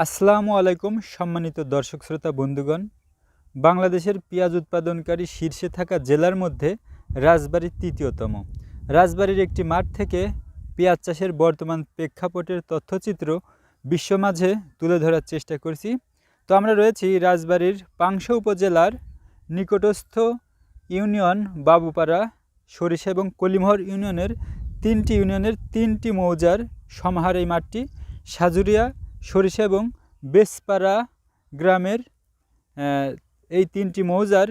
আসসালামু আলাইকুম সম্মানিত দর্শক শ্রোতা বন্ধুগণ। বাংলাদেশের পেঁয়াজ উৎপাদনকারী শীর্ষে থাকা জেলার মধ্যে রাজবাড়ী তৃতীয়তম। রাজবাড়ীর একটি মাঠ থেকে পেঁয়াজ চাষের বর্তমান প্রেক্ষাপটের তথ্যচিত্র বিশ্ব মাঝে তুলে ধরার চেষ্টা করছি। তো আমরা রয়েছি রাজবাড়ীর পাংশা উপজেলার নিকটস্থ ইউনিয়ন বাবুপাড়া, সরিষা এবং কলিমোহর ইউনিয়নের তিনটি মৌজার সমাহার এই মাঠটি। সাজুরিয়া, সরিষা এবং বেসপাড়া গ্রামের এই তিনটি মৌজার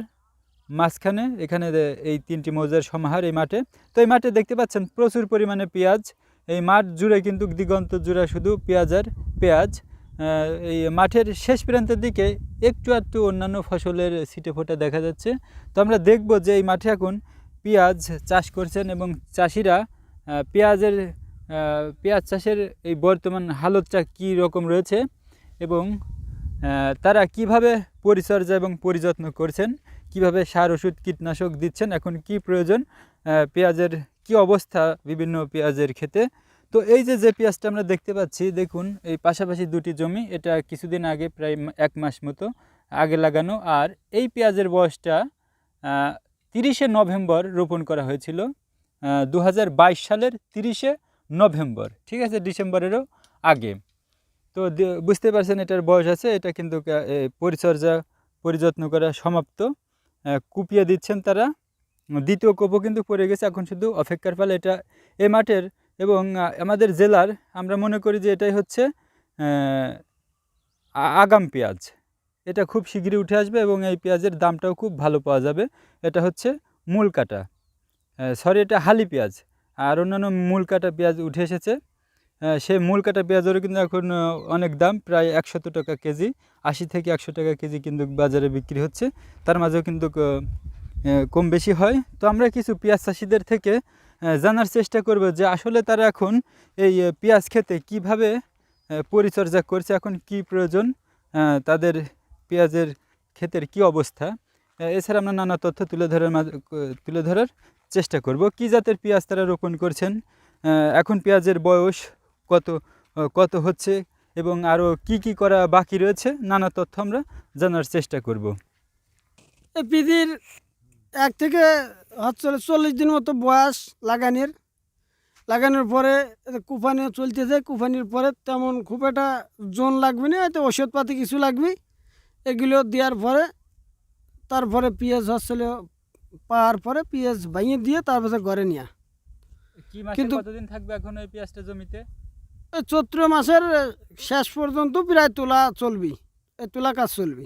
মাঝখানে এখানে এই তিনটি মৌজার সমাহার এই মাঠে। তো এই মাঠে দেখতে পাচ্ছেন প্রচুর পরিমাণে পেঁয়াজ। এই মাঠ জুড়ে কিন্তু দিগন্ত জুড়ে শুধু পেঁয়াজ আর পেঁয়াজ। এই মাঠের শেষ প্রান্তের দিকে একটু অন্যান্য ফসলের ছিটে ফোটা দেখা যাচ্ছে। তো আমরা দেখব যে এই মাঠে এখন পেঁয়াজ চাষ করছেন এবং চাষিরা পেঁয়াজ চাষের এই বর্তমান হালতটা কী রকম রয়েছে এবং তারা কিভাবে পরিচর্যা এবং পরিযত্ন করছেন, কিভাবে সার ওষুধ কীটনাশক দিচ্ছেন, এখন কি প্রয়োজন, পেঁয়াজের কি অবস্থা বিভিন্ন পেঁয়াজের ক্ষেতে। তো এই যে পেঁয়াজটা আমরা দেখতে পাচ্ছি, দেখুন এই পাশাপাশি দুটি জমি, এটা কিছুদিন আগে প্রায় 1 মাস মতো আগে লাগানো। আর এই পেঁয়াজের বয়সটা 30শে নভেম্বর রোপণ করা হয়েছিল, 2022 সালের 30শে নভেম্বর, ঠিক আছে, ডিসেম্বরেরও আগে। তো বুঝতে পারছেন এটার বয়স আছে, এটা কিন্তু পরিযত্ন করা সমাপ্ত। কুপিয়ে দিচ্ছেন তারা, দ্বিতীয় কোপও কিন্তু পড়ে গেছে, এখন শুধু অপেক্ষার ফলে। এটা এই মাঠের এবং আমাদের জেলার আমরা মনে করি যে এটাই হচ্ছে আগাম পেঁয়াজ। এটা খুব শীঘ্রই উঠে আসবে এবং এই পেঁয়াজের দামটাও খুব ভালো পাওয়া যাবে। এটা হচ্ছে মূল কাটা, এটা হালি পেঁয়াজ। আর অন্যান্য মূল কাটা পেঁয়াজ উঠে এসেছে। সেই মূল কাটা পেঁয়াজেরও কিন্তু এখন অনেক দাম, প্রায় 100 টাকা কেজি, 80 থেকে 100 টাকা কেজি কিন্তু বাজারে বিক্রি হচ্ছে। তার মাঝেও কিন্তু কম বেশি হয়। তো আমরা কিছু পেঁয়াজ চাষিদের থেকে জানার চেষ্টা করব যে আসলে তারা এখন এই পেঁয়াজ খেতে কিভাবে পরিচর্যা করছে, এখন কি প্রয়োজন, তাদের পেঁয়াজের ক্ষেতের কি অবস্থা। এছাড়া আমরা নানা তথ্য তুলে ধরার চেষ্টা করব। কি জাতের পেঁয়াজ তারা রোপণ করছেন, এখন পেঁয়াজের বয়স কত হচ্ছে এবং আরও কি করা বাকি রয়েছে, নানা তথ্য আমরা জানার চেষ্টা করব। এই পিদির 1 থেকে 40 দিন মতো বয়স লাগানোর পরে কুফানি চলতেছে। কুফানির পরে তেমন খুব একটা জোন লাগবে না, হয়তো ওষুধপাতি কিছু লাগবে, এগুলো দেওয়ার পরে তারপরে পেঁয়াজ পাওয়ার পরে পেঁয়াজ ভাঙিয়ে দিয়ে তারপরে ঘরে নেওয়া। কিন্তু কতদিন থাকবে এখন এই পেঁয়াজটা জমিতে? চৈত্র মাসের শেষ পর্যন্ত প্রায় তোলা কাজ চলবে।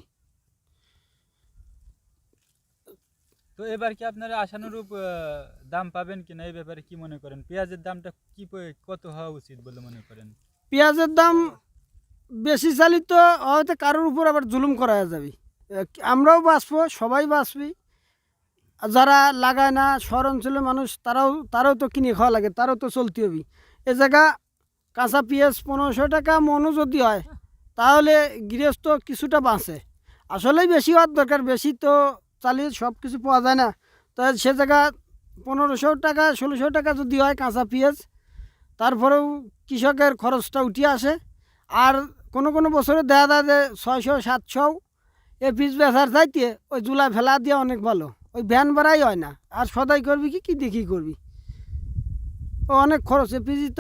তো এবার কি আপনারা আশানুরূপ দাম পাবেন কিনা, এই ব্যাপারে কি মনে করেন? পেঁয়াজের দামটা কত হওয়া উচিত বলে মনে করেন? পেঁয়াজের দাম বেশি চালিত হয়তো কারোর উপর আবার জুলুম করা যাবে। আমরাও বাঁচবো, সবাই বাঁচবি। যারা লাগায় না, শহর অঞ্চলের মানুষ, তারাও তো কিনে খাওয়া লাগে, তারাও তো চলতে হবে। এ জায়গা কাঁচা পেঁয়াজ 1500 টাকা মনও যদি হয় তাহলে গৃহস্থ কিছুটা বাঁচে। আসলেই বেশি হওয়ার দরকার, বেশি তো চালিয়ে সব কিছু পাওয়া যায় না। তো সে জায়গা 1500 টাকা 1600 টাকা যদি হয় কাঁচা পেঁয়াজ, তারপরেও কৃষকের খরচটা উঠে আসে। আর কোনো বছরে দেখা যায় যে 600-700 এ পিস বেচার চাইতে ওই জুলাই ফেলা দিয়ে অনেক ভালো, ওই ভ্যান ভাড়াই হয় না। আর সদাই করবি কি দেখি করবি, ও অনেক খরচ। A piece